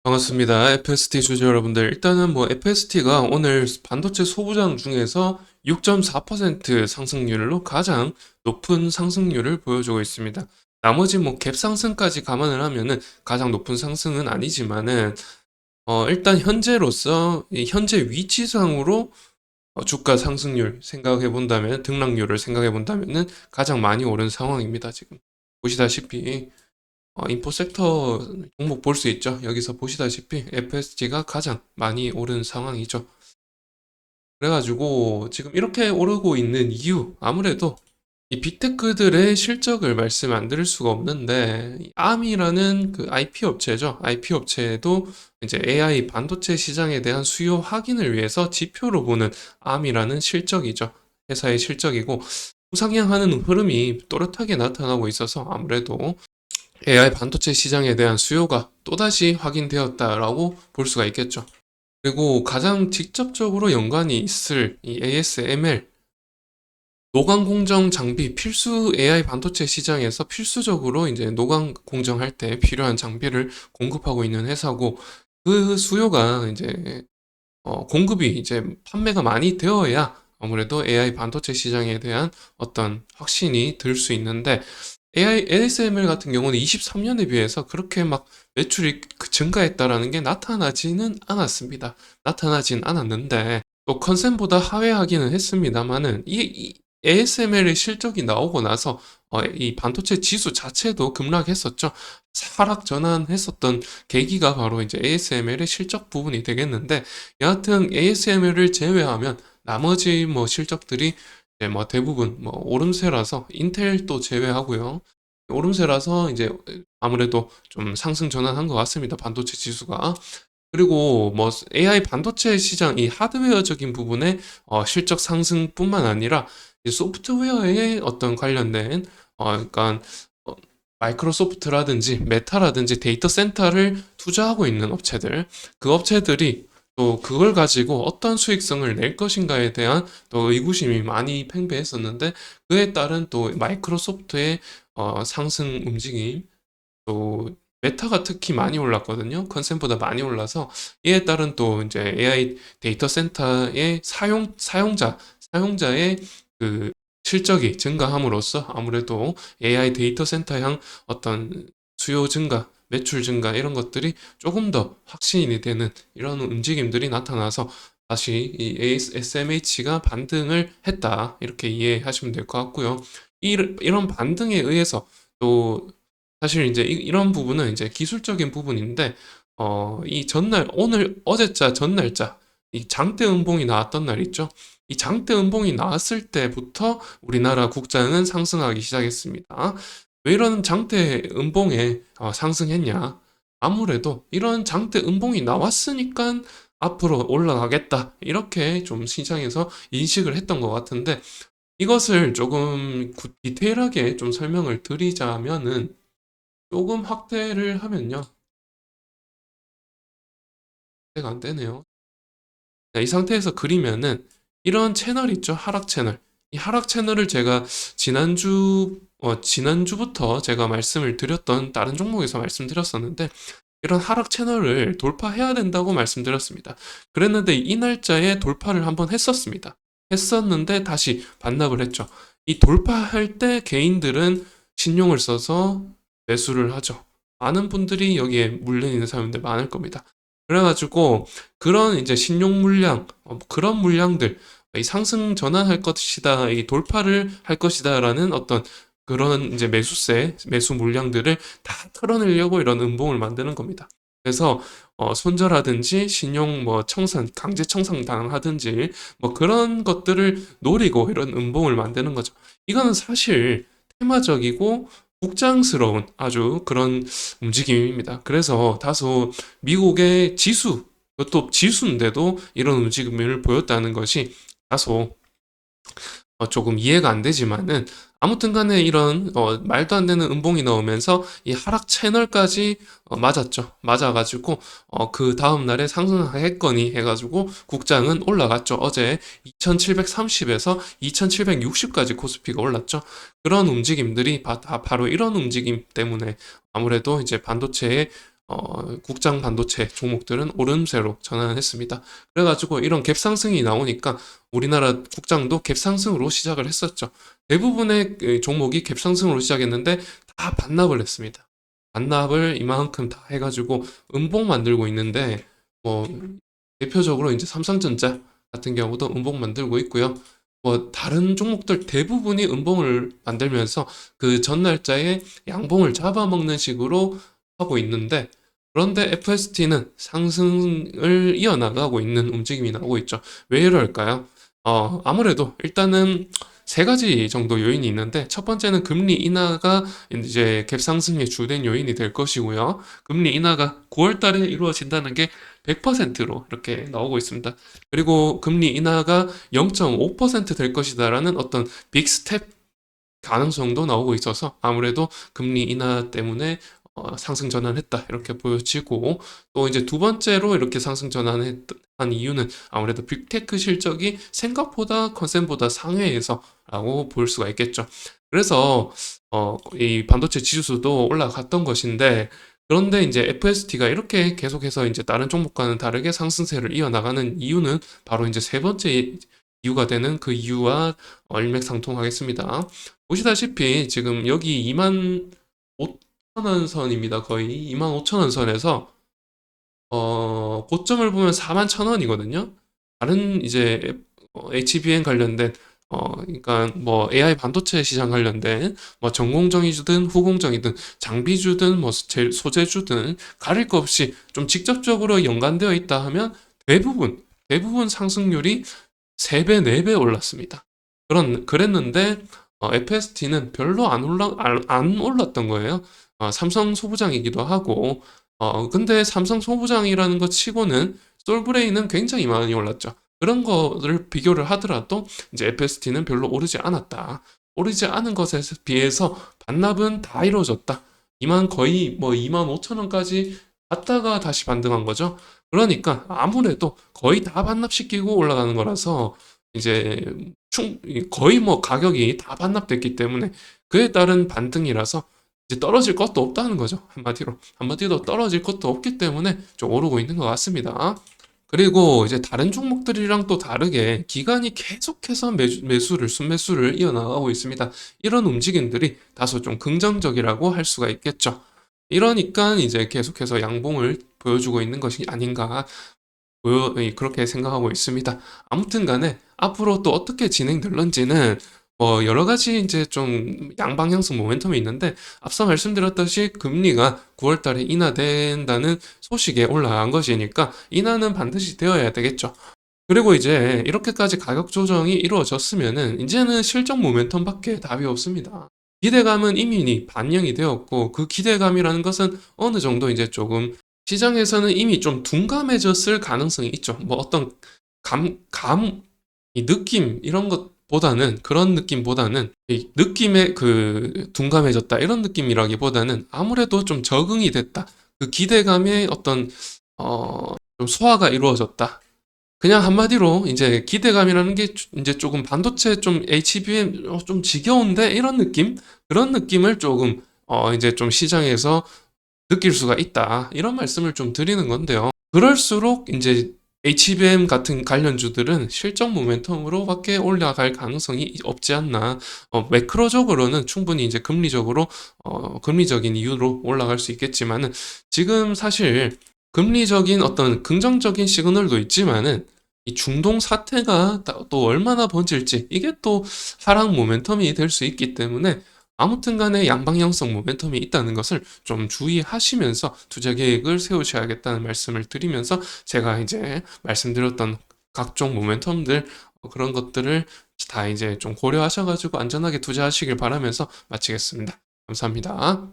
반갑습니다. FST 주주 여러분들. 일단은 FST가 오늘 반도체 소부장 중에서 6.4% 상승률로 가장 높은 상승률을 보여주고 있습니다. 나머지 갭 상승까지 감안을 하면은 가장 높은 상승은 아니지만은 일단 현재로서 이 현재 위치상으로 주가 상승률 생각해 본다면 등락률을 생각해 본다면은 가장 많이 오른 상황입니다. 지금 보시다시피 인포 섹터 종목 볼 수 있죠. 여기서 보시다시피 FSG가 가장 많이 오른 상황이죠. 그래가지고 지금 이렇게 오르고 있는 이유, 아무래도 이 빅테크들의 실적을 말씀 안 드릴 수가 없는데, 이 ARM이라는 그 IP 업체죠. IP 업체도 이제 AI 반도체 시장에 대한 수요 확인을 위해서 지표로 보는 ARM이라는 실적이죠. 회사의 실적이고, 우상향하는 흐름이 또렷하게 나타나고 있어서 아무래도 AI 반도체 시장에 대한 수요가 또다시 확인되었다라고 볼 수가 있겠죠. 그리고 가장 직접적으로 연관이 있을 이 ASML, 노광 공정 장비 필수 AI 반도체 시장에서 필수적으로 이제 노광 공정할 때 필요한 장비를 공급하고 있는 회사고, 그 수요가 이제 공급이 이제 판매가 많이 되어야 아무래도 AI 반도체 시장에 대한 어떤 확신이 들 수 있는데, ASML 같은 경우는 23년에 비해서 그렇게 막 매출이 증가했다라는 게 나타나지는 않았습니다. 나타나진 않았는데, 또 컨센보다 하회하기는 했습니다만은, 이 ASML의 실적이 나오고 나서 이 반도체 지수 자체도 급락했었죠. 하락 전환했었던 계기가 바로 이제 ASML의 실적 부분이 되겠는데, 여하튼 ASML을 제외하면 나머지 실적들이 이제 대부분 오름세라서, 인텔도 제외하고요. 오름세라서 이제 아무래도 좀 상승 전환한 것 같습니다. 반도체 지수가. 그리고 AI 반도체 시장 이 하드웨어적인 부분의 실적 상승뿐만 아니라 이 소프트웨어에 어떤 관련된 그러니까 어, 마이크로소프트라든지 메타라든지 데이터 센터를 투자하고 있는 업체들, 그 업체들이 또 그걸 가지고 어떤 수익성을 낼 것인가에 대한 또 의구심이 많이 팽배했었는데, 그에 따른 또 마이크로소프트의 상승 움직임, 또 메타가 특히 많이 올랐거든요. 컨센보다 많이 올라서 이에 따른 또 이제 AI 데이터 센터의 사용자의 그 실적이 증가함으로써 아무래도 AI 데이터 센터향 어떤 수요 증가, 매출 증가 이런 것들이 조금 더 확신이 되는 이런 움직임들이 나타나서 다시 이 SMH가 반등을 했다, 이렇게 이해하시면 될 것 같고요. 이런 반등에 의해서 또 사실 이제 이런 부분은 이제 기술적인 부분인데, 이 전날, 어제자, 전날자, 이 장대 음봉이 나왔던 날 있죠? 이 장대 음봉이 나왔을 때부터 우리나라 국장은 상승하기 시작했습니다. 왜 이런 장대 음봉에 상승했냐? 아무래도 이런 장대 음봉이 나왔으니까 앞으로 올라가겠다, 이렇게 좀 시장에서 인식을 했던 것 같은데, 이것을 조금 디테일하게 좀 설명을 드리자면은, 조금 확대를 하면요. 확대가 안 되네요. 자, 이 상태에서 그리면은 이런 채널 있죠? 하락 채널. 이 하락 채널을 제가 지난주부터 제가 말씀을 드렸던 다른 종목에서 말씀드렸었는데, 이런 하락 채널을 돌파해야 된다고 말씀드렸습니다. 그랬는데 이 날짜에 돌파를 한번 했었습니다. 했었는데 다시 반납을 했죠. 이 돌파할 때 개인들은 신용을 써서 매수를 하죠. 많은 분들이 여기에 물려 있는 사람들 많을 겁니다. 그래가지고 그런 이제 신용 물량, 그런 물량들, 이 상승 전환할 것이다, 이 돌파를 할 것이다라는 어떤 그런 이제 매수 물량들을 다 털어내려고 이런 음봉을 만드는 겁니다. 그래서 손절하든지 신용 청산, 강제 청산 당하든지 그런 것들을 노리고 이런 음봉을 만드는 거죠. 이거는 사실 테마적이고 국장스러운 아주 그런 움직임입니다. 그래서 다소 미국의 지수, 그것도 지수인데도 이런 움직임을 보였다는 것이 다소 조금 이해가 안 되지만은, 아무튼 간에 이런 말도 안 되는 음봉이 나오면서 이 하락 채널까지 맞았죠. 맞아가지고 그 다음 날에 상승했거니 해가지고 국장은 올라갔죠. 어제 2730에서 2760까지 코스피가 올랐죠. 그런 움직임들이 바로 이런 움직임 때문에 아무래도 이제 반도체의 국장 반도체 종목들은 오름세로 전환했습니다. 그래가지고 이런 갭상승이 나오니까 우리나라 국장도 갭상승으로 시작을 했었죠. 대부분의 그 종목이 갭상승으로 시작했는데 다 반납을 했습니다. 반납을 이만큼 다 해가지고 음봉 만들고 있는데 뭐 대표적으로 이제 삼성전자 같은 경우도 음봉 만들고 있고요. 뭐 다른 종목들 대부분이 음봉을 만들면서 그 전날짜에 양봉을 잡아먹는 식으로 하고 있는데 그런데 FST는 상승을 이어나가고 있는 움직임이 나오고 있죠. 왜 이럴까요? 아무래도 일단은 세 가지 정도 요인이 있는데 첫 번째는 금리 인하가 이제 갭상승의 주된 요인이 될 것이고요. 금리 인하가 9월 달에 이루어진다는 게 100%로 이렇게 나오고 있습니다. 그리고 금리 인하가 0.5%될 것이다라는 어떤 빅 스텝 가능성도 나오고 있어서 아무래도 금리 인하 때문에 상승 전환했다 이렇게 보여지고 또 이제 두 번째로 이렇게 상승 전환한 이유는 아무래도 빅테크 실적이 생각보다 컨센보다 상회해서라고 볼 수가 있겠죠. 그래서 이 반도체 지수도 올라갔던 것인데 그런데 이제 FST가 이렇게 계속해서 이제 다른 종목과는 다르게 상승세를 이어나가는 이유는 바로 이제 세 번째 이유가 되는 그 이유와 일맥상통하겠습니다. 보시다시피 지금 여기 2만 5천 원 선입니다. 거의 2만 5천 원 선에서 고점을 보면 4만 1천 원이거든요. 다른 이제 HBM 관련된 그러니까 뭐 AI 반도체 시장 관련된 뭐 전공정이든 후공정이든 장비주든 뭐 소재주든 가릴 것 없이 좀 직접적으로 연관되어 있다 하면 대부분 상승률이 3배, 4배 올랐습니다. 그랬는데 FST는 별로 안 올랐던 거예요. 삼성 소부장이기도 하고 근데 삼성 소부장이라는 것 치고는 솔브레인은 굉장히 많이 올랐죠. 그런 거를 비교를 하더라도 이제 FST는 별로 오르지 않았다. 오르지 않은 것에 비해서 반납은 다 이루어졌다. 거의 뭐 2만 5천 원까지 갔다가 다시 반등한 거죠. 그러니까 아무래도 거의 다 반납시키고 올라가는 거라서 이제 거의 뭐 가격이 다 반납됐기 때문에 그에 따른 반등이라서 이제 떨어질 것도 없다는 거죠. 한마디로 떨어질 것도 없기 때문에 좀 오르고 있는 것 같습니다. 그리고 이제 다른 종목들이랑 또 다르게 기관이 계속해서 순매수를 이어나가고 있습니다. 이런 움직임들이 다소 좀 긍정적이라고 할 수가 있겠죠. 이러니까 이제 계속해서 양봉을 보여주고 있는 것이 아닌가 그렇게 생각하고 있습니다. 아무튼 간에 앞으로 또 어떻게 진행될런지는 뭐 여러 가지 이제 좀 양방향성 모멘텀이 있는데 앞서 말씀드렸듯이 금리가 9월 달에 인하된다는 소식에 올라간 것이니까 인하는 반드시 되어야 되겠죠. 그리고 이제 이렇게까지 가격 조정이 이루어졌으면은 이제는 실적 모멘텀밖에 답이 없습니다. 기대감은 이미 반영이 되었고 그 기대감이라는 것은 어느 정도 이제 조금 시장에서는 이미 좀 둔감해졌을 가능성이 있죠. 뭐 어떤 이 느낌 이런 것보다는 그런 느낌보다는 이 느낌에 그 둔감해졌다 이런 느낌이라기보다는 아무래도 좀 적응이 됐다. 그 기대감의 어떤 좀 소화가 이루어졌다. 그냥 한마디로 이제 기대감이라는 게 이제 조금 반도체 좀 HBM 좀 지겨운데 이런 느낌? 그런 느낌을 조금 이제 좀 시장에서 느낄 수가 있다. 이런 말씀을 좀 드리는 건데요. 그럴수록 이제 HBM 같은 관련주들은 실적 모멘텀으로밖에 올라갈 가능성이 없지 않나. 매크로적으로는 충분히 이제 금리적인 이유로 올라갈 수 있겠지만은 지금 사실 금리적인 어떤 긍정적인 시그널도 있지만은 이 중동 사태가 또 얼마나 번질지 이게 또 하락 모멘텀이 될 수 있기 때문에 아무튼 간에 양방향성 모멘텀이 있다는 것을 좀 주의하시면서 투자 계획을 세우셔야겠다는 말씀을 드리면서 제가 이제 말씀드렸던 각종 모멘텀들 그런 것들을 다 이제 좀 고려하셔가지고 안전하게 투자하시길 바라면서 마치겠습니다. 감사합니다.